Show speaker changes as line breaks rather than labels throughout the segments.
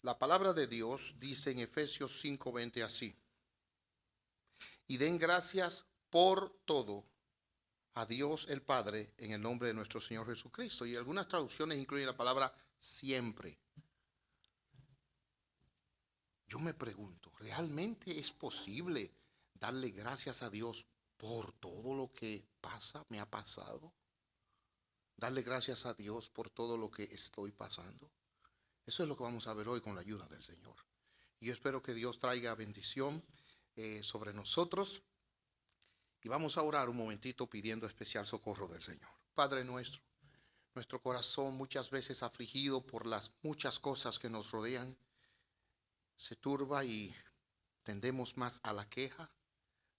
La palabra de Dios dice en Efesios 5:20 así: y den gracias por todo a Dios el Padre en el nombre de nuestro Señor Jesucristo. Y algunas traducciones incluyen la palabra siempre. Yo me pregunto, ¿realmente es posible darle gracias a Dios por todo lo que me ha pasado? Darle gracias a Dios por todo lo que estoy pasando. Eso es lo que vamos a ver hoy con la ayuda del Señor. Y yo espero que Dios traiga bendición sobre nosotros. Y vamos a orar un momentito pidiendo especial socorro del Señor. Padre nuestro, nuestro corazón muchas veces afligido por las muchas cosas que nos rodean, se turba y tendemos más a la queja,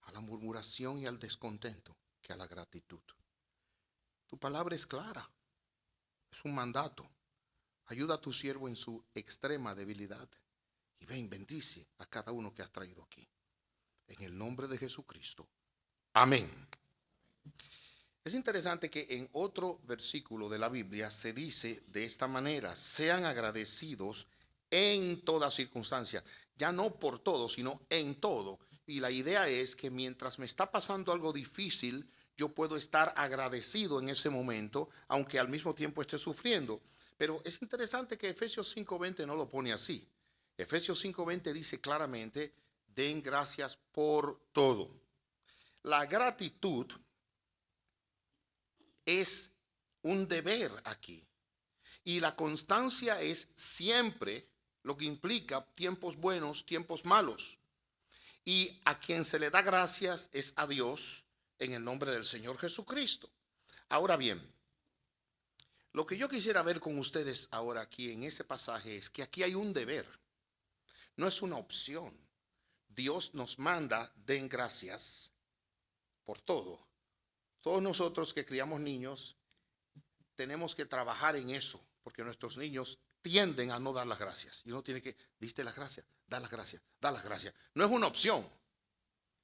a la murmuración y al descontento que a la gratitud. Tu palabra es clara, es un mandato. Ayuda a tu siervo en su extrema debilidad y ven, bendice a cada uno que has traído aquí. En el nombre de Jesucristo. Amén. Es interesante que en otro versículo de la Biblia se dice de esta manera: sean agradecidos en toda circunstancia. Ya no por todo, sino en todo. Y la idea es que mientras me está pasando algo difícil, yo puedo estar agradecido en ese momento, aunque al mismo tiempo esté sufriendo. Pero es interesante que Efesios 5:20 no lo pone así. Efesios 5:20 dice claramente: den gracias por todo. La gratitud es un deber aquí. Y la constancia es siempre, lo que implica tiempos buenos, tiempos malos. Y a quien se le da gracias es a Dios en el nombre del Señor Jesucristo. Ahora bien, lo que yo quisiera ver con ustedes ahora aquí en ese pasaje es que aquí hay un deber, no es una opción. Dios nos manda, den gracias por todo. Todos nosotros que criamos niños tenemos que trabajar en eso, porque nuestros niños tienden a no dar las gracias. Y uno tiene que, diste las gracias, da las gracias, da las gracias. No es una opción.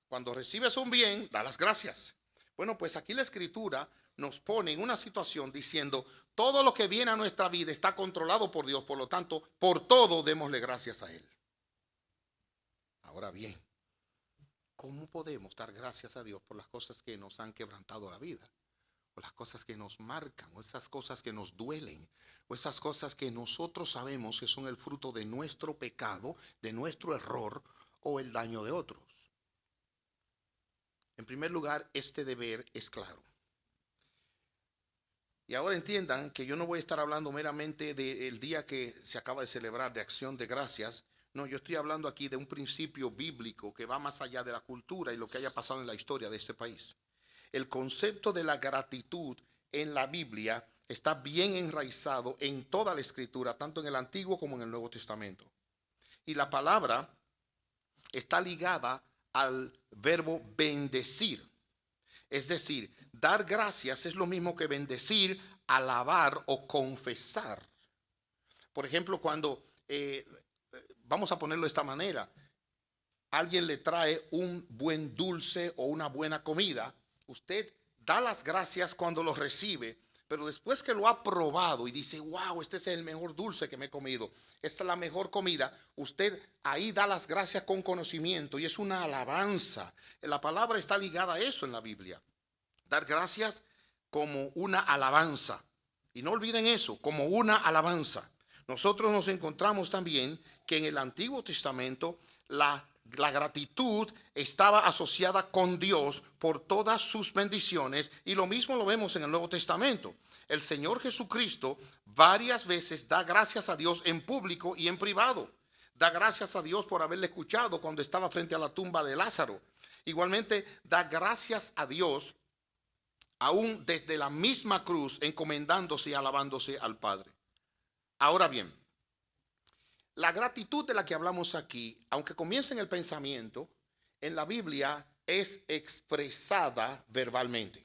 Cuando recibes un bien, da las gracias. Bueno, pues aquí la Escritura nos pone en una situación diciendo: todo lo que viene a nuestra vida está controlado por Dios, por lo tanto, por todo démosle gracias a Él. Ahora bien, ¿cómo podemos dar gracias a Dios por las cosas que nos han quebrantado la vida? O las cosas que nos marcan, o esas cosas que nos duelen, o esas cosas que nosotros sabemos que son el fruto de nuestro pecado, de nuestro error o el daño de otros? En primer lugar, este deber es claro. Y ahora entiendan que yo no voy a estar hablando meramente del día que se acaba de celebrar de Acción de Gracias. No, yo estoy hablando aquí de un principio bíblico que va más allá de la cultura y lo que haya pasado en la historia de este país. El concepto de la gratitud en la Biblia está bien enraizado en toda la Escritura, tanto en el Antiguo como en el Nuevo Testamento. Y la palabra está ligada al verbo bendecir. Es decir, dar gracias es lo mismo que bendecir, alabar o confesar. Por ejemplo, cuando, vamos a ponerlo de esta manera, alguien le trae un buen dulce o una buena comida, usted da las gracias cuando lo recibe, pero después que lo ha probado y dice: wow, este es el mejor dulce que me he comido, esta es la mejor comida, usted ahí da las gracias con conocimiento y es una alabanza. La palabra está ligada a eso en la Biblia. Dar gracias como una alabanza. Y no olviden eso, como una alabanza. Nosotros nos encontramos también que en el Antiguo Testamento la gratitud estaba asociada con Dios por todas sus bendiciones, y lo mismo lo vemos en el Nuevo Testamento. El Señor Jesucristo varias veces da gracias a Dios en público y en privado. Da gracias a Dios por haberle escuchado cuando estaba frente a la tumba de Lázaro. Igualmente da gracias a Dios aún desde la misma cruz, encomendándose y alabándose al Padre. Ahora bien, la gratitud de la que hablamos aquí, aunque comience en el pensamiento, en la Biblia es expresada verbalmente.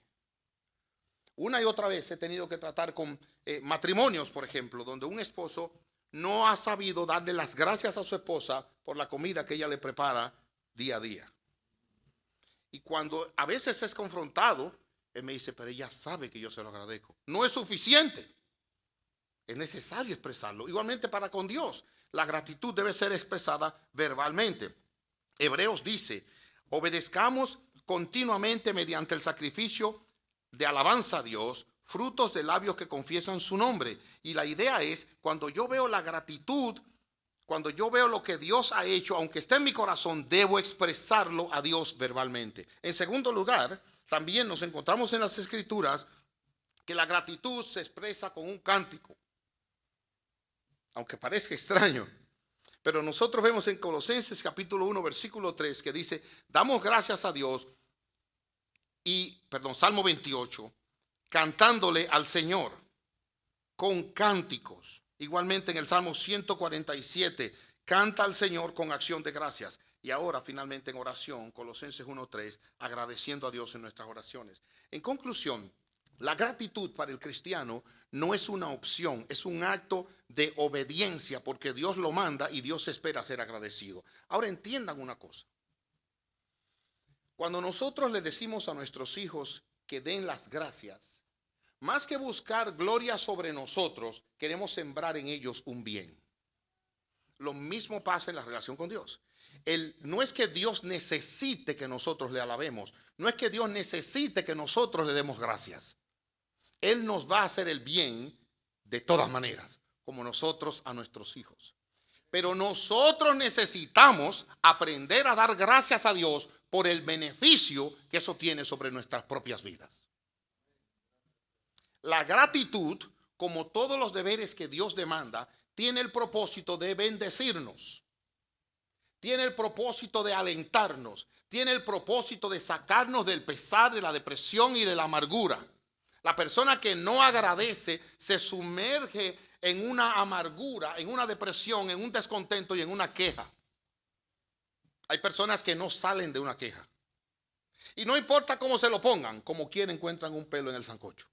Una y otra vez he tenido que tratar con matrimonios, por ejemplo, donde un esposo no ha sabido darle las gracias a su esposa por la comida que ella le prepara día a día. Y cuando a veces es confrontado, él me dice: pero ella sabe que yo se lo agradezco. No es suficiente. Es necesario expresarlo. Igualmente para con Dios. La gratitud debe ser expresada verbalmente. Hebreos dice, obedezcamos continuamente mediante el sacrificio de alabanza a Dios, frutos de labios que confiesan su nombre. Y la idea es, cuando yo veo la gratitud, cuando yo veo lo que Dios ha hecho, aunque esté en mi corazón, debo expresarlo a Dios verbalmente. En segundo lugar, también nos encontramos en las Escrituras que la gratitud se expresa con un cántico. Aunque parezca extraño, pero nosotros vemos en Colosenses capítulo 1 versículo 3 que dice, damos gracias a Dios Salmo 28, cantándole al Señor con cánticos. Igualmente en el Salmo 147, canta al Señor con acción de gracias. Y ahora finalmente en oración, Colosenses 1:3, agradeciendo a Dios en nuestras oraciones. En conclusión, la gratitud para el cristiano no es una opción, es un acto de obediencia porque Dios lo manda y Dios espera ser agradecido. Ahora entiendan una cosa. Cuando nosotros le decimos a nuestros hijos que den las gracias, más que buscar gloria sobre nosotros, queremos sembrar en ellos un bien. Lo mismo pasa en la relación con Dios. No es que Dios necesite que nosotros le alabemos, no es que Dios necesite que nosotros le demos gracias. Él nos va a hacer el bien de todas maneras, como nosotros a nuestros hijos. Pero nosotros necesitamos aprender a dar gracias a Dios por el beneficio que eso tiene sobre nuestras propias vidas. La gratitud, como todos los deberes que Dios demanda, tiene el propósito de bendecirnos. Tiene el propósito de alentarnos. Tiene el propósito de sacarnos del pesar, de la depresión y de la amargura. La persona que no agradece se sumerge en una amargura, en una depresión, en un descontento y en una queja. Hay personas que no salen de una queja. Y no importa cómo se lo pongan, como quiera encuentran un pelo en el sancocho.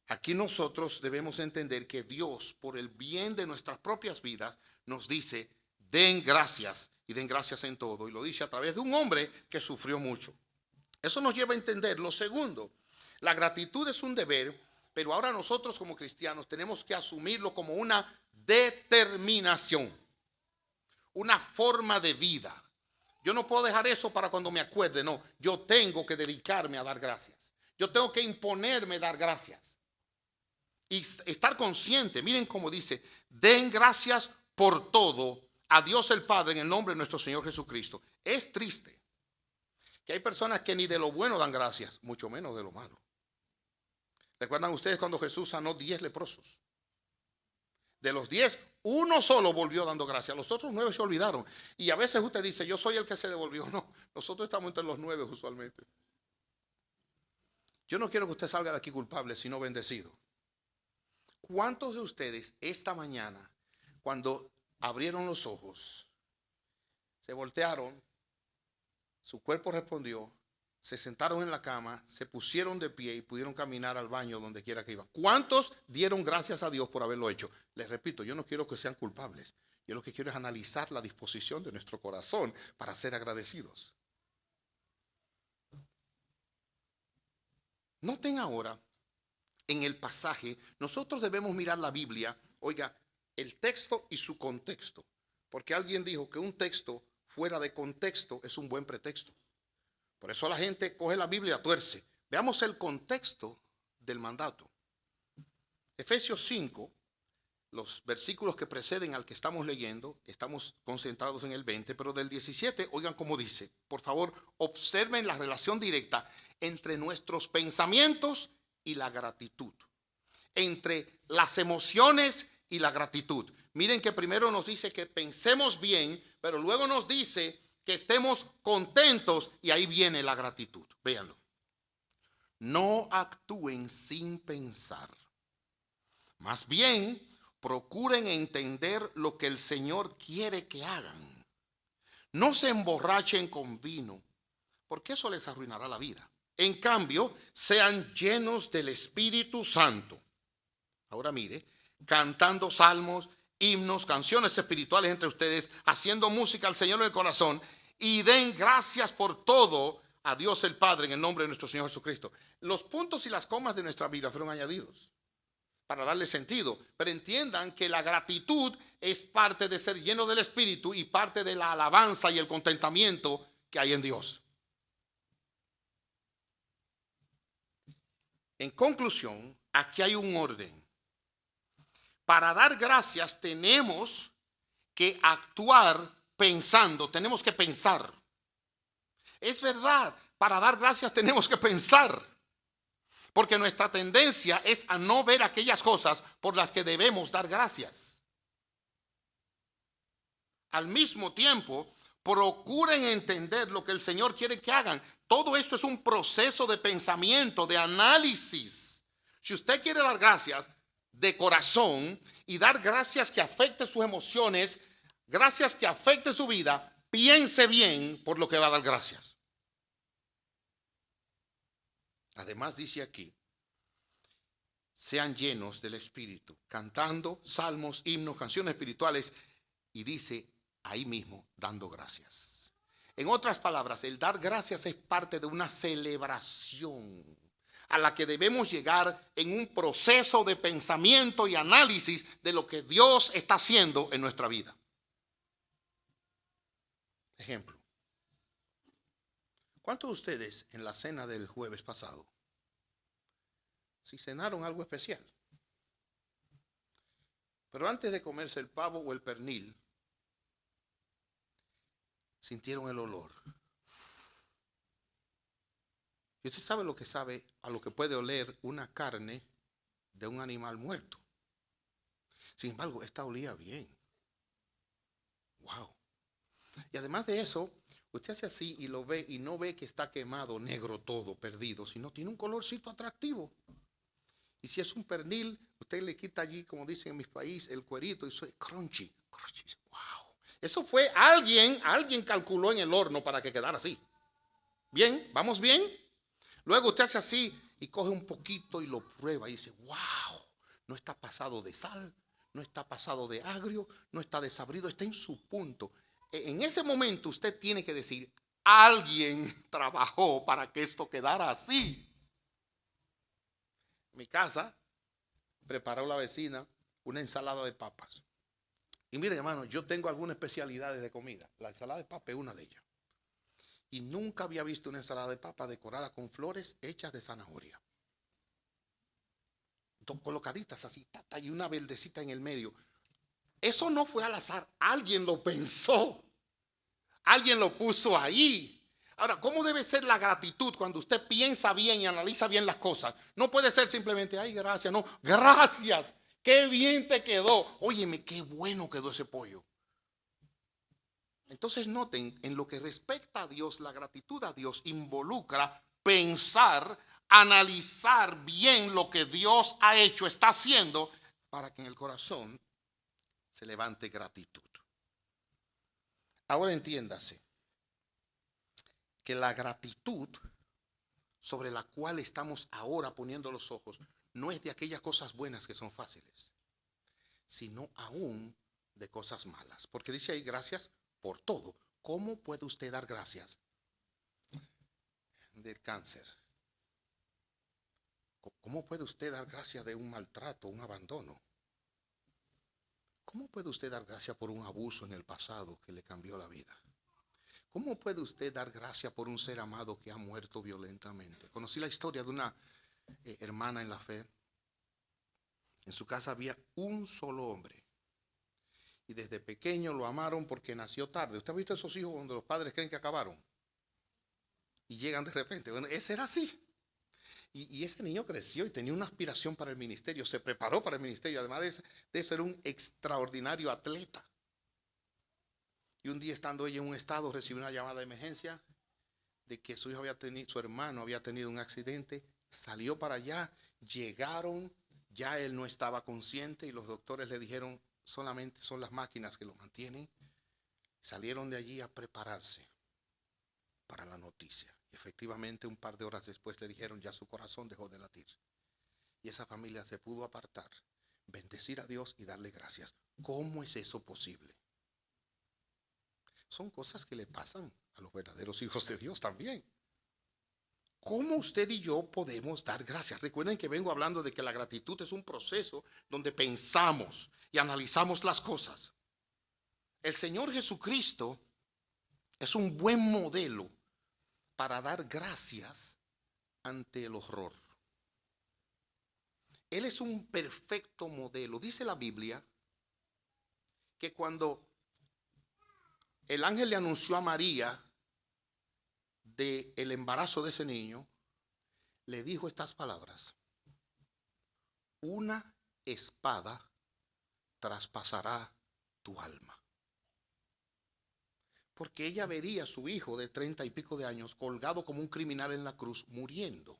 Aquí nosotros debemos entender que Dios, por el bien de nuestras propias vidas, nos dice, den gracias y den gracias en todo. Y lo dice a través de un hombre que sufrió mucho. Eso nos lleva a entender lo segundo. La gratitud es un deber, pero ahora nosotros como cristianos tenemos que asumirlo como una determinación, una forma de vida. Yo no puedo dejar eso para cuando me acuerde, no. Yo tengo que dedicarme a dar gracias. Yo tengo que imponerme a dar gracias. Y estar consciente, miren cómo dice, den gracias por todo a Dios el Padre en el nombre de nuestro Señor Jesucristo. Es triste que hay personas que ni de lo bueno dan gracias, mucho menos de lo malo. ¿Recuerdan ustedes cuando Jesús sanó 10 leprosos? De los 10, uno solo volvió dando gracias. Los otros 9 se olvidaron. Y a veces usted dice, yo soy el que se devolvió. No, nosotros estamos entre los 9 usualmente. Yo no quiero que usted salga de aquí culpable, sino bendecido. ¿Cuántos de ustedes esta mañana, cuando abrieron los ojos, se voltearon, su cuerpo respondió, se sentaron en la cama, se pusieron de pie y pudieron caminar al baño donde quiera que iban? ¿Cuántos dieron gracias a Dios por haberlo hecho? Les repito, yo no quiero que sean culpables. Yo lo que quiero es analizar la disposición de nuestro corazón para ser agradecidos. Noten ahora, en el pasaje, nosotros debemos mirar la Biblia, oiga, el texto y su contexto. Porque alguien dijo que un texto fuera de contexto es un buen pretexto. Por eso la gente coge la Biblia y tuerce. Veamos el contexto del mandato. Efesios 5, los versículos que preceden al que estamos leyendo, estamos concentrados en el 20, pero del 17, oigan cómo dice. Por favor, observen la relación directa entre nuestros pensamientos y la gratitud. Entre las emociones y la gratitud. Miren que primero nos dice que pensemos bien, pero luego nos dice que estemos contentos y ahí viene la gratitud. Véanlo. No actúen sin pensar. Más bien, procuren entender lo que el Señor quiere que hagan. No se emborrachen con vino, porque eso les arruinará la vida. En cambio, sean llenos del Espíritu Santo. Ahora mire, cantando salmos, himnos, canciones espirituales entre ustedes, haciendo música al Señor en el corazón, y den gracias por todo a Dios el Padre en el nombre de nuestro Señor Jesucristo. Los puntos y las comas de nuestra Biblia fueron añadidos. para darle sentido. Pero entiendan que la gratitud es parte de ser lleno del Espíritu y parte de la alabanza y el contentamiento que hay en Dios. En conclusión, aquí hay un orden. Para dar gracias tenemos que actuar pensando, tenemos que pensar. Es verdad, para dar gracias tenemos que pensar. Porque nuestra tendencia es a no ver aquellas cosas por las que debemos dar gracias. Al mismo tiempo, procuren entender lo que el Señor quiere que hagan. Todo esto es un proceso de pensamiento, de análisis. Si usted quiere dar gracias de corazón y dar gracias que afecte sus emociones, gracias que afecte su vida, piense bien por lo que va a dar gracias. Además dice aquí, sean llenos del Espíritu, cantando salmos, himnos, canciones espirituales, y dice ahí mismo, dando gracias. En otras palabras, el dar gracias es parte de una celebración a la que debemos llegar en un proceso de pensamiento y análisis de lo que Dios está haciendo en nuestra vida. Ejemplo. ¿Cuántos de ustedes en la cena del jueves pasado, si cenaron algo especial, pero antes de comerse el pavo o el pernil, sintieron el olor? Y usted sabe a lo que puede oler una carne de un animal muerto. Sin embargo, esta olía bien. Wow. Y además de eso, usted hace así y lo ve y no ve que está quemado, negro todo, perdido, sino tiene un colorcito atractivo. Y si es un pernil, usted le quita allí, como dicen en mi país, el cuerito y soy crunchy. Wow. Eso fue alguien calculó en el horno para que quedara así. Bien, ¿vamos bien? Luego usted hace así y coge un poquito y lo prueba y dice, wow, no está pasado de sal, no está pasado de agrio, no está desabrido, está en su punto. En ese momento usted tiene que decir, alguien trabajó para que esto quedara así. En mi casa preparó la vecina una ensalada de papas. Y mire, hermano, yo tengo algunas especialidades de comida. La ensalada de papas es una de ellas. Y nunca había visto una ensalada de papa decorada con flores hechas de zanahoria. Colocaditas así, y una verdecita en el medio. Eso no fue al azar, alguien lo pensó. Alguien lo puso ahí. Ahora, ¿cómo debe ser la gratitud cuando usted piensa bien y analiza bien las cosas? No puede ser simplemente, ay, gracias, no, gracias, qué bien te quedó. Óyeme, qué bueno quedó ese pollo. Entonces noten, en lo que respecta a Dios, la gratitud a Dios involucra pensar, analizar bien lo que Dios ha hecho, está haciendo, para que en el corazón se levante gratitud. Ahora entiéndase que la gratitud sobre la cual estamos ahora poniendo los ojos no es de aquellas cosas buenas que son fáciles, sino aún de cosas malas. Porque dice ahí, gracias por todo. ¿Cómo puede usted dar gracias del cáncer? ¿Cómo puede usted dar gracias de un maltrato, un abandono? ¿Cómo puede usted dar gracias por un abuso en el pasado que le cambió la vida? ¿Cómo puede usted dar gracias por un ser amado que ha muerto violentamente? Conocí la historia de una hermana en la fe. En su casa había un solo hombre. Y desde pequeño lo amaron porque nació tarde. ¿Usted ha visto esos hijos donde los padres creen que acabaron? Y llegan de repente. Bueno, ese era así. Y ese niño creció y tenía una aspiración para el ministerio. Se preparó para el ministerio. Además de ser un extraordinario atleta. Y un día, estando ella en un estado, recibió una llamada de emergencia de que su hermano había tenido un accidente. Salió para allá, llegaron, ya él no estaba consciente y los doctores le dijeron, solamente son las máquinas que lo mantienen. Salieron de allí a prepararse para la noticia. Y efectivamente, un par de horas después le dijeron, ya su corazón dejó de latir. Y esa familia se pudo apartar, bendecir a Dios y darle gracias. ¿Cómo es eso posible? Son cosas que le pasan a los verdaderos hijos de Dios también. ¿cómo usted y yo podemos dar gracias? Recuerden que vengo hablando de que la gratitud es un proceso donde pensamos y analizamos las cosas. El Señor Jesucristo es un buen modelo para dar gracias ante el horror. Él es un perfecto modelo. Dice la Biblia que cuando el ángel le anunció a María del embarazo de ese niño, le dijo estas palabras: una espada traspasará tu alma. Porque ella vería a su hijo de 30 y pico de años colgado como un criminal en la cruz, muriendo.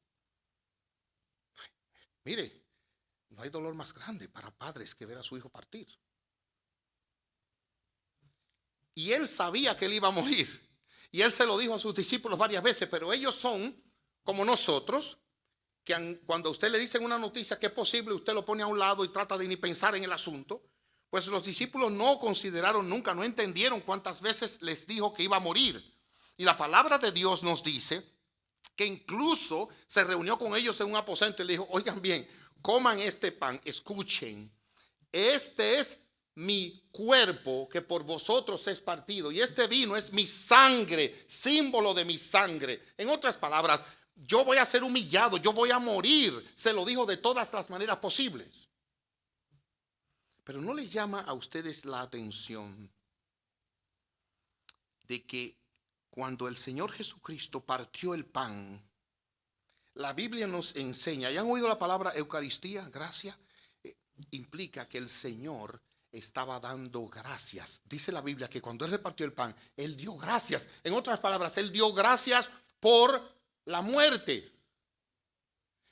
Mire, no hay dolor más grande para padres que ver a su hijo partir. Y él sabía que él iba a morir. Y él se lo dijo a sus discípulos varias veces, pero ellos son como nosotros, que cuando a usted le dicen una noticia que es posible, usted lo pone a un lado y trata de ni pensar en el asunto. Pues los discípulos no consideraron nunca, no entendieron cuántas veces les dijo que iba a morir. Y la palabra de Dios nos dice que incluso se reunió con ellos en un aposento y le dijo: oigan bien, coman este pan, escuchen, este es mi cuerpo que por vosotros es partido, y este vino es mi sangre, símbolo de mi sangre. En otras palabras, yo voy a ser humillado, yo voy a morir. Se lo dijo de todas las maneras posibles. Pero ¿no les llama a ustedes la atención de que cuando el Señor Jesucristo partió el pan, la Biblia nos enseña, ¿ya han oído la palabra Eucaristía, gracia? Implica que el Señor estaba dando gracias. Dice la Biblia que cuando Él repartió el pan, Él dio gracias. En otras palabras, Él dio gracias por la muerte.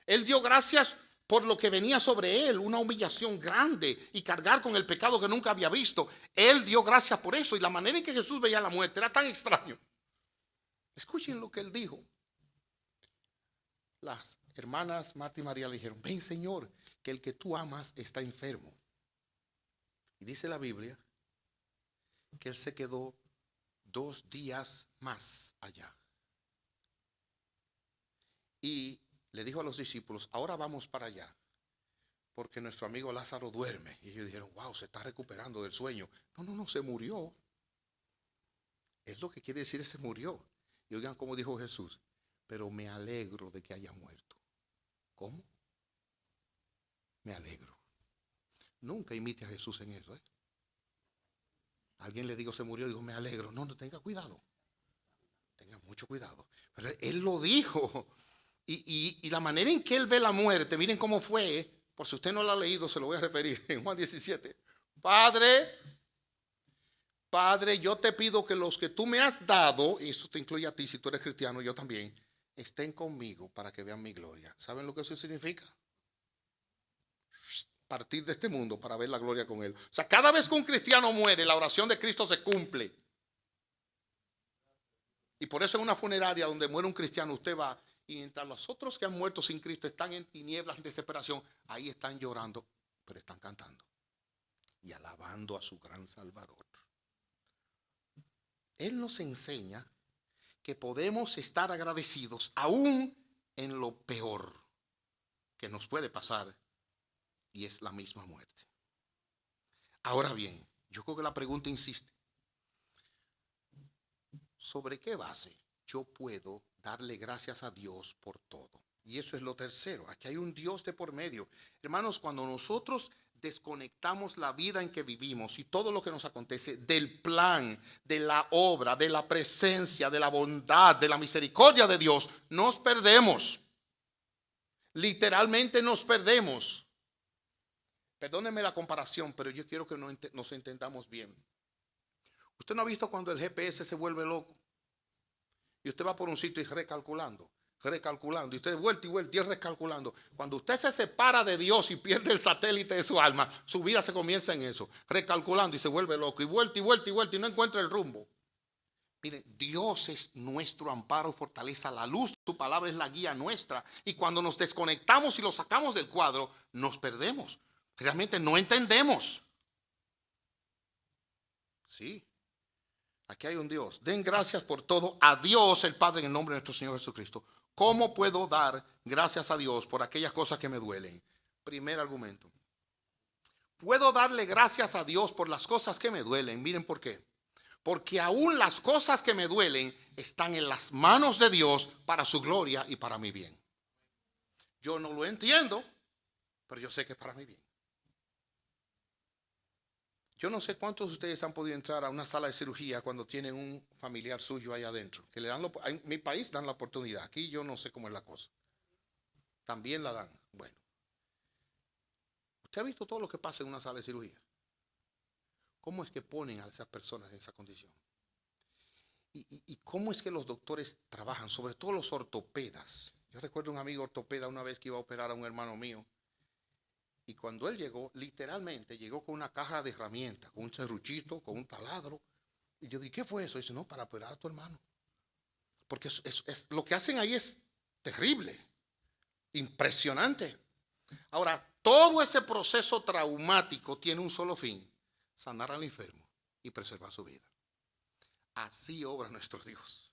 Él dio gracias por lo que venía sobre él, una humillación grande y cargar con el pecado que nunca había visto. Él dio gracias por eso, y la manera en que Jesús veía la muerte era tan extraño. Escuchen lo que él dijo. Las hermanas Marta y María le dijeron: ven, Señor, que el que tú amas está enfermo. Y dice la Biblia que él se quedó 2 días más allá. Y le dijo a los discípulos: ahora vamos para allá, porque nuestro amigo Lázaro duerme. Y ellos dijeron: wow, se está recuperando del sueño. No, se murió. Es lo que quiere decir, se murió. Y oigan cómo dijo Jesús: pero me alegro de que haya muerto. ¿Cómo? Me alegro. Nunca imite a Jesús en eso. Alguien le digo: se murió, digo: me alegro. No, tenga cuidado. Tenga mucho cuidado. Pero él lo dijo. Y la manera en que él ve la muerte, miren cómo fue. Por si usted no lo ha leído, se lo voy a referir. En Juan 17. Padre, yo te pido que los que tú me has dado, y eso te incluye a ti si tú eres cristiano, yo también, estén conmigo para que vean mi gloria. ¿Saben lo que eso significa? Partir de este mundo para ver la gloria con él. O sea, cada vez que un cristiano muere, la oración de Cristo se cumple. Y por eso en una funeraria donde muere un cristiano, usted va, y mientras los otros que han muerto sin Cristo están en tinieblas, en desesperación, ahí están llorando, pero están cantando y alabando a su gran Salvador. Él nos enseña que podemos estar agradecidos aún en lo peor que nos puede pasar, y es la misma muerte. Ahora bien, yo creo que la pregunta insiste: ¿sobre qué base yo puedo darle gracias a Dios por todo? Y eso es lo tercero. Aquí hay un Dios de por medio. Hermanos, cuando nosotros desconectamos la vida en que vivimos y todo lo que nos acontece del plan, de la obra, de la presencia, de la bondad, de la misericordia de Dios, nos perdemos. Literalmente nos perdemos. Perdónenme la comparación, pero yo quiero que nos entendamos bien. Usted no ha visto cuando el GPS se vuelve loco y usted va por un sitio y recalculando, y usted vuelta y vuelta y recalculando. Cuando usted se separa de Dios y pierde el satélite de su alma, su vida se comienza en eso, recalculando, y se vuelve loco y vuelta y vuelta y vuelta y no encuentra el rumbo. Miren, Dios es nuestro amparo y fortaleza, la luz, su palabra es la guía nuestra, y cuando nos desconectamos y lo sacamos del cuadro, nos perdemos. Realmente no entendemos. Sí. Aquí hay un Dios. Den gracias por todo a Dios el Padre en el nombre de nuestro Señor Jesucristo. ¿Cómo puedo dar gracias a Dios por aquellas cosas que me duelen? Primer argumento. Puedo darle gracias a Dios por las cosas que me duelen. Miren por qué. Porque aún las cosas que me duelen están en las manos de Dios para su gloria y para mi bien. Yo no lo entiendo, pero yo sé que es para mi bien. Yo no sé cuántos de ustedes han podido entrar a una sala de cirugía cuando tienen un familiar suyo ahí adentro. Que le dan en mi país dan la oportunidad. Aquí yo no sé cómo es la cosa. También la dan. Bueno. ¿Usted ha visto todo lo que pasa en una sala de cirugía? ¿Cómo es que ponen a esas personas en esa condición? ¿Y cómo es que los doctores trabajan? Sobre todo los ortopedas. Yo recuerdo un amigo ortopeda una vez que iba a operar a un hermano mío. Y cuando él llegó, literalmente llegó con una caja de herramientas, con un serruchito, con un taladro. Y yo dije, ¿qué fue eso? Y dice, no, para operar a tu hermano. Porque lo que hacen ahí es terrible, impresionante. Ahora, todo ese proceso traumático tiene un solo fin: sanar al enfermo y preservar su vida. Así obra nuestro Dios.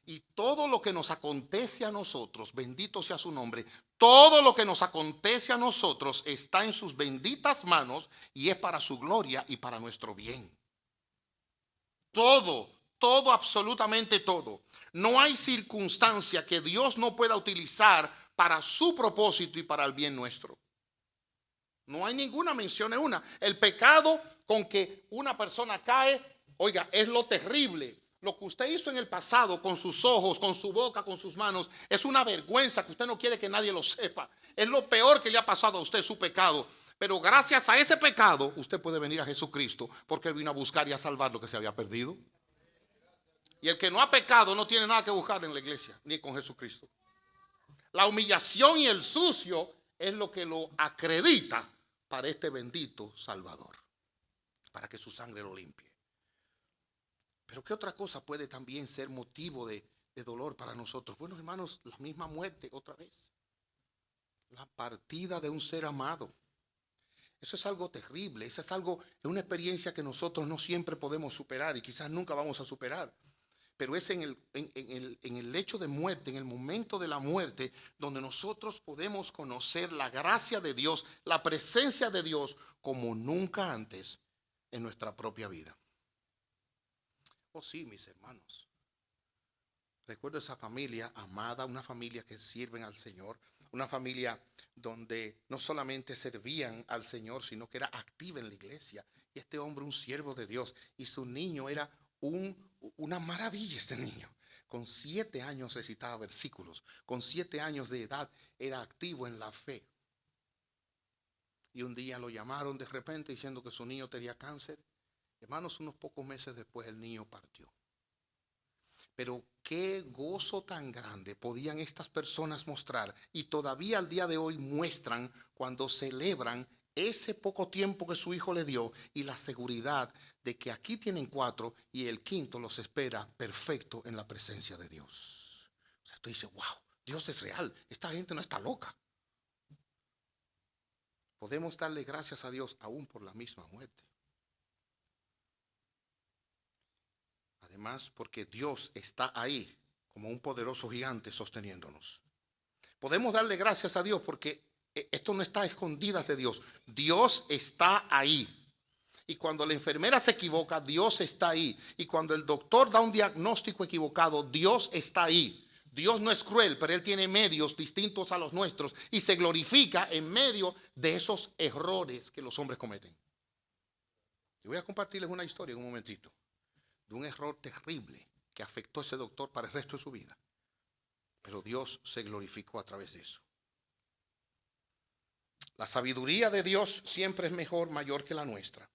Y todo lo que nos acontece a nosotros, bendito sea su nombre, todo lo que nos acontece a nosotros está en sus benditas manos y es para su gloria y para nuestro bien. Todo, absolutamente todo. No hay circunstancia que Dios no pueda utilizar para su propósito y para el bien nuestro. No hay ninguna mención en una. El pecado con que una persona cae, oiga, es lo terrible. Lo que usted hizo en el pasado con sus ojos, con su boca, con sus manos, es una vergüenza que usted no quiere que nadie lo sepa. Es lo peor que le ha pasado a usted, su pecado. Pero gracias a ese pecado, usted puede venir a Jesucristo, porque Él vino a buscar y a salvar lo que se había perdido. Y el que no ha pecado no tiene nada que buscar en la iglesia, ni con Jesucristo. La humillación y el sucio es lo que lo acredita para este bendito Salvador, para que su sangre lo limpie. Pero ¿qué otra cosa puede también ser motivo de dolor para nosotros? Bueno, hermanos, la misma muerte otra vez. La partida de un ser amado. Eso es algo terrible, eso es una experiencia que nosotros no siempre podemos superar y quizás nunca vamos a superar. Pero es en el hecho de muerte, en el momento de la muerte, donde nosotros podemos conocer la gracia de Dios, la presencia de Dios como nunca antes en nuestra propia vida. Oh sí, mis hermanos. Recuerdo esa familia amada, una familia que sirven al Señor, una familia donde no solamente servían al Señor, sino que era activa en la iglesia. Y este hombre, un siervo de Dios, y su niño era una maravilla. Este niño, con 7 años recitaba versículos, con 7 años de edad era activo en la fe. Y un día lo llamaron de repente diciendo que su niño tenía cáncer. Hermanos, unos pocos meses después el niño partió. Pero qué gozo tan grande podían estas personas mostrar, y todavía al día de hoy muestran cuando celebran ese poco tiempo que su hijo le dio y la seguridad de que aquí tienen 4 y el quinto los espera perfecto en la presencia de Dios. O sea, tú dices, wow, Dios es real, esta gente no está loca. Podemos darle gracias a Dios aún por la misma muerte. Además, porque Dios está ahí como un poderoso gigante sosteniéndonos. Podemos darle gracias a Dios porque esto no está a escondidas de Dios. Dios está ahí. Y cuando la enfermera se equivoca, Dios está ahí. Y cuando el doctor da un diagnóstico equivocado, Dios está ahí. Dios no es cruel, pero Él tiene medios distintos a los nuestros y se glorifica en medio de esos errores que los hombres cometen. Y voy a compartirles una historia en un momentito, de un error terrible que afectó a ese doctor para el resto de su vida. Pero Dios se glorificó a través de eso. La sabiduría de Dios siempre es mejor, mayor que la nuestra.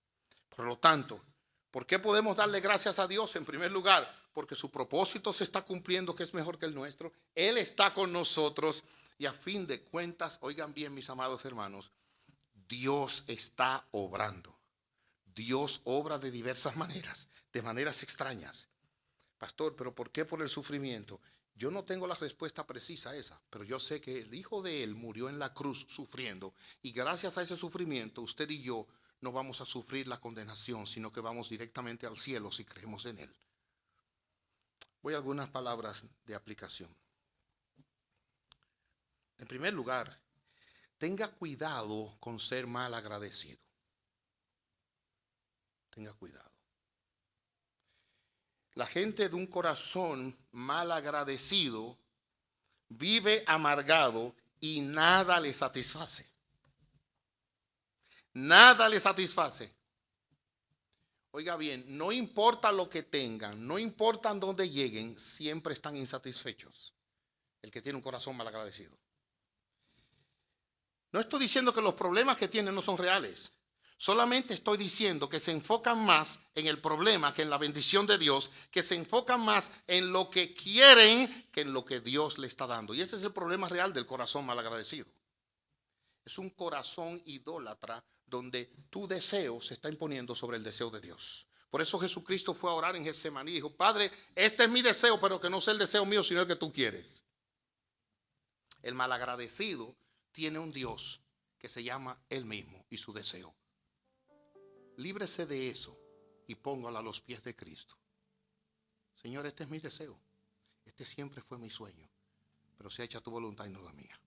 Por lo tanto, ¿por qué podemos darle gracias a Dios? En primer lugar, porque su propósito se está cumpliendo, que es mejor que el nuestro. Él está con nosotros y a fin de cuentas, oigan bien, mis amados hermanos, Dios está obrando. Dios obra de diversas maneras, de maneras extrañas. Pastor, ¿pero por qué por el sufrimiento? Yo no tengo la respuesta precisa a esa, pero yo sé que el Hijo de Él murió en la cruz sufriendo, y gracias a ese sufrimiento usted y yo no vamos a sufrir la condenación, sino que vamos directamente al cielo si creemos en Él. Voy a algunas palabras de aplicación. En primer lugar, tenga cuidado con ser mal agradecido. Tenga cuidado. La gente de un corazón mal agradecido vive amargado y nada le satisface. Nada le satisface. Oiga bien, no importa lo que tengan, no importa dónde lleguen, siempre están insatisfechos. El que tiene un corazón mal agradecido. No estoy diciendo que los problemas que tienen no son reales. Solamente estoy diciendo que se enfocan más en el problema que en la bendición de Dios, que se enfocan más en lo que quieren que en lo que Dios le está dando. Y ese es el problema real del corazón malagradecido. Es un corazón idólatra donde tu deseo se está imponiendo sobre el deseo de Dios. Por eso Jesucristo fue a orar en Getsemaní y dijo: Padre, este es mi deseo, pero que no sea el deseo mío, sino el que tú quieres. El malagradecido tiene un Dios que se llama Él mismo y su deseo. Líbrese de eso y póngalo a los pies de Cristo. Señor, este es mi deseo. Este siempre fue mi sueño. Pero sea hecha tu voluntad y no la mía.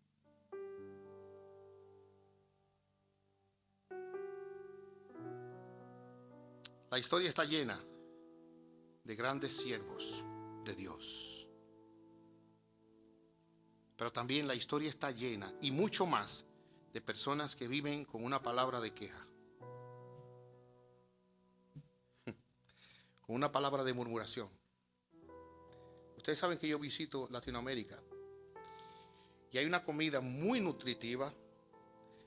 La historia está llena de grandes siervos de Dios. Pero también la historia está llena, y mucho más, de personas que viven con una palabra de queja. Con una palabra de murmuración. Ustedes saben que yo visito Latinoamérica y hay una comida muy nutritiva,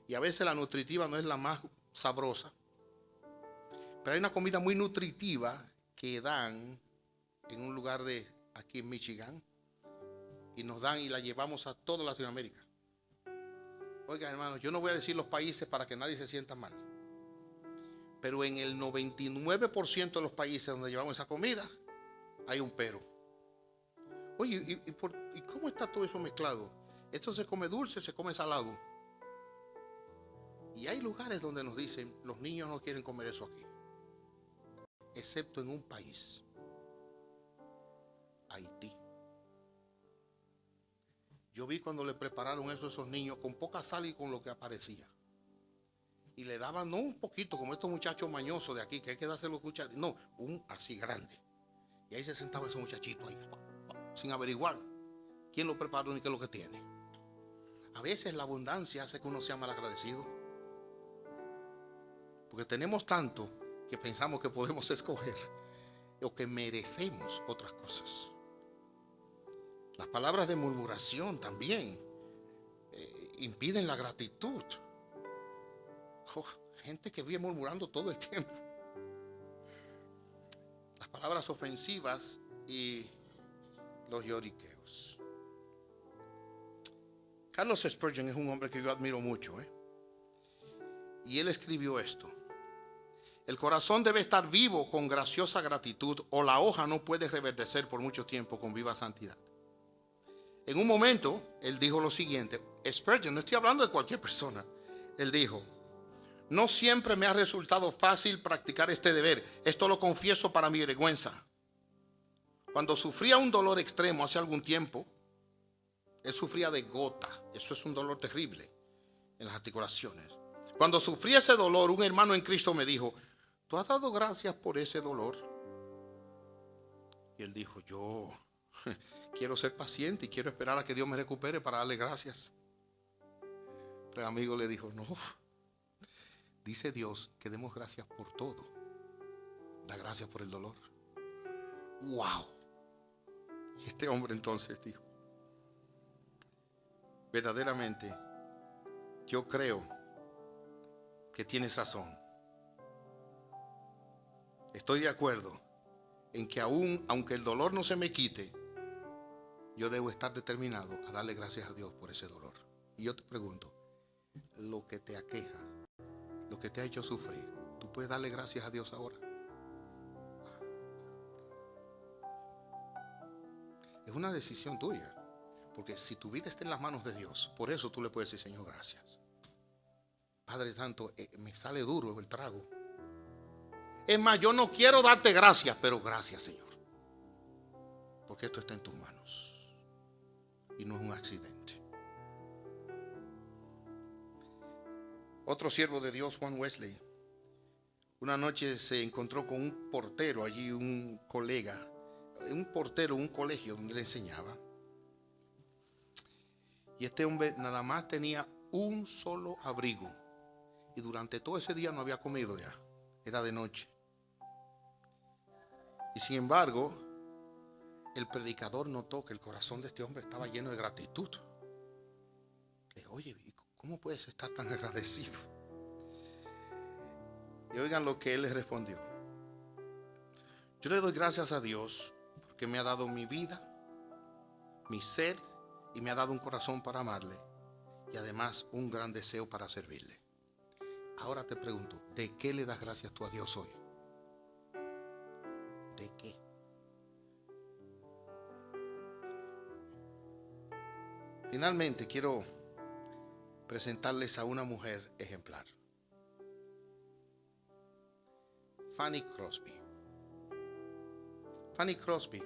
y a veces la nutritiva no es la más sabrosa, pero hay una comida muy nutritiva que dan en un lugar de aquí en Michigan, y nos dan y la llevamos a toda Latinoamérica. Oigan, hermanos, yo no voy a decir los países para que nadie se sienta mal, pero en el 99% de los países donde llevamos esa comida hay un pero. Oye, ¿y cómo está todo eso mezclado? Esto se come dulce, se come salado. Y hay lugares donde nos dicen: los niños no quieren comer eso aquí. Excepto en un país, Haití. Yo vi cuando le prepararon eso a esos niños con poca sal y con lo que aparecía. Y le daban no un poquito como estos muchachos mañosos de aquí, que hay que dárselo escuchar. No, un así grande. Y ahí se sentaba ese muchachito ahí, sin averiguar quién lo preparó ni qué es lo que tiene. A veces la abundancia hace que uno sea mal agradecido. Porque tenemos tanto que pensamos que podemos escoger o que merecemos otras cosas. Las palabras de murmuración también impiden la gratitud. Gente que vive murmurando todo el tiempo. Las palabras ofensivas y los lloriqueos. Carlos Spurgeon es un hombre que yo admiro mucho, y él escribió esto: el corazón debe estar vivo con graciosa gratitud, o la hoja no puede reverdecer por mucho tiempo con viva santidad. En un momento, él dijo lo siguiente. Spurgeon, no estoy hablando de cualquier persona. Él dijo: no siempre me ha resultado fácil practicar este deber. Esto lo confieso para mi vergüenza. Cuando sufría un dolor extremo hace algún tiempo, él sufría de gota. Eso es un dolor terrible en las articulaciones. Cuando sufría ese dolor, un hermano en Cristo me dijo: ¿tú has dado gracias por ese dolor? Y él dijo: yo quiero ser paciente y quiero esperar a que Dios me recupere para darle gracias. El amigo le dijo: no, dice Dios que demos gracias por todo. Da gracias por el dolor. ¡Wow! Y este hombre entonces dijo: verdaderamente, yo creo que tienes razón. Estoy de acuerdo en que aunque el dolor no se me quite, yo debo estar determinado a darle gracias a Dios por ese dolor. Y yo te pregunto, lo que te aqueja, lo que te ha hecho sufrir, ¿tú puedes darle gracias a Dios ahora? Es una decisión tuya, porque si tu vida está en las manos de Dios, por eso tú le puedes decir: Señor, gracias. Padre Santo, me sale duro el trago. Es más, yo no quiero darte gracias, pero gracias, Señor, porque esto está en tus manos y no es un accidente. Otro siervo de Dios, Juan Wesley, una noche se encontró con un portero allí, un colega, un portero, un colegio donde le enseñaba. Y este hombre nada más tenía un solo abrigo. Y durante todo ese día no había comido ya. Era de noche. Y sin embargo, el predicador notó que el corazón de este hombre estaba lleno de gratitud. Le dijo, oye, ¿cómo puedes estar tan agradecido? Y oigan lo que él les respondió. Yo le doy gracias a Dios porque me ha dado mi vida, mi ser, y me ha dado un corazón para amarle y además un gran deseo para servirle. Ahora te pregunto, ¿de qué le das gracias tú a Dios hoy? ¿De qué? Finalmente quiero presentarles a una mujer ejemplar. Fanny Crosby. Fanny Crosby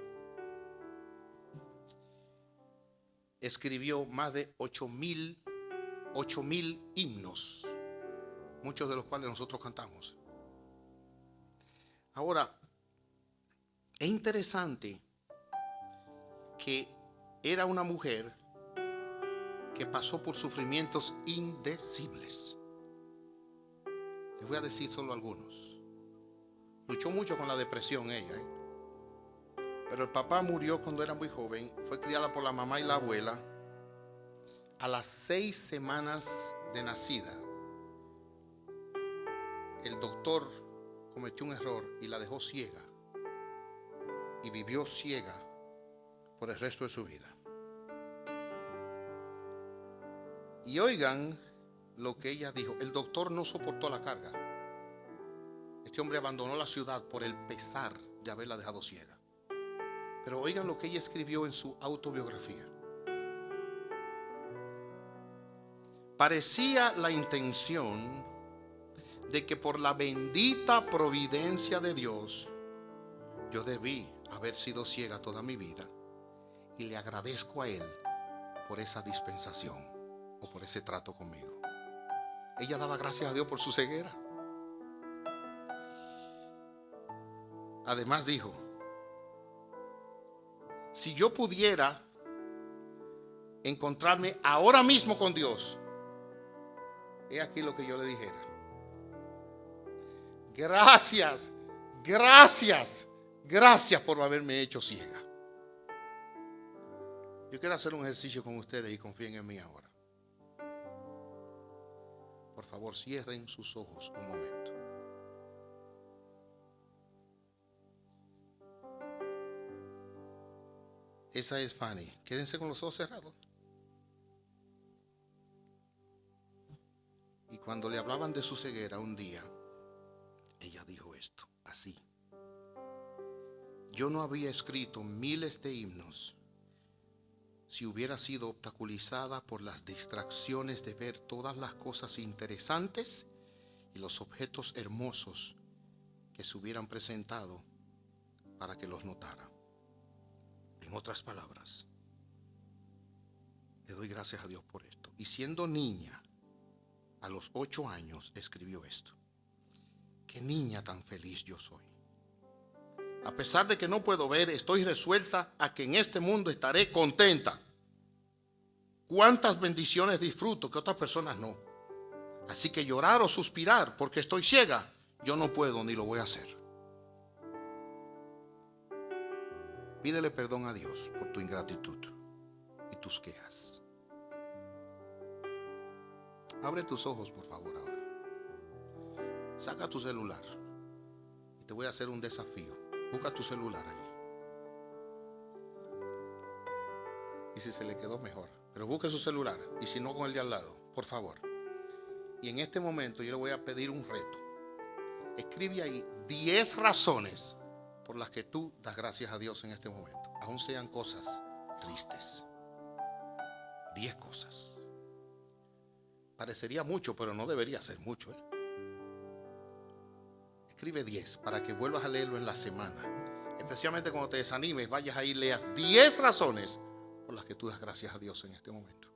escribió más de 8,000 himnos, muchos de los cuales nosotros cantamos. Ahora, es interesante que era una mujer que pasó por sufrimientos indecibles. Les voy a decir solo algunos. Luchó mucho con la depresión ella, pero el papá murió cuando era muy joven. Fue criada por la mamá y la abuela. A las 6 semanas de nacida, el doctor cometió un error y la dejó ciega. Y vivió ciega por el resto de su vida. Y oigan lo que ella dijo. El doctor no soportó la carga. Este hombre abandonó la ciudad por el pesar de haberla dejado ciega. Pero oigan lo que ella escribió en su autobiografía. Parecía la intención de que por la bendita providencia de Dios yo debí haber sido ciega toda mi vida, y le agradezco a Él por esa dispensación o por ese trato conmigo. Ella daba gracias a Dios por su ceguera. Además dijo, si yo pudiera encontrarme ahora mismo con Dios, he aquí lo que yo le dijera. Gracias, gracias, gracias por haberme hecho ciega. Yo quiero hacer un ejercicio con ustedes y confíen en mí ahora. Por favor, cierren sus ojos un momento. Esa es Fanny. Quédense con los ojos cerrados. Y cuando le hablaban de su ceguera un día, ella dijo esto, así. Yo no había escrito miles de himnos si hubiera sido obstaculizada por las distracciones de ver todas las cosas interesantes y los objetos hermosos que se hubieran presentado para que los notara. En otras palabras, le doy gracias a Dios por esto. Y siendo niña, a los 8 años escribió esto. Qué niña tan feliz yo soy. A pesar de que no puedo ver, estoy resuelta a que en este mundo estaré contenta. Cuántas bendiciones disfruto que otras personas no. Así que llorar o suspirar porque estoy ciega, yo no puedo ni lo voy a hacer. Pídele perdón a Dios por tu ingratitud y tus quejas. Abre tus ojos, por favor, ahora. Saca tu celular y te voy a hacer un desafío. Busca tu celular ahí. Y si se le quedó, mejor. Pero busque su celular, y si no, con el de al lado, por favor. Y en este momento yo le voy a pedir un reto. Escribe ahí 10 razones por las que tú das gracias a Dios en este momento, aun sean cosas tristes. 10 cosas. Parecería mucho, pero no debería ser mucho, Escribe 10 para que vuelvas a leerlo en la semana. Especialmente cuando te desanimes, vayas ahí y leas 10 razones por las que tú das gracias a Dios en este momento.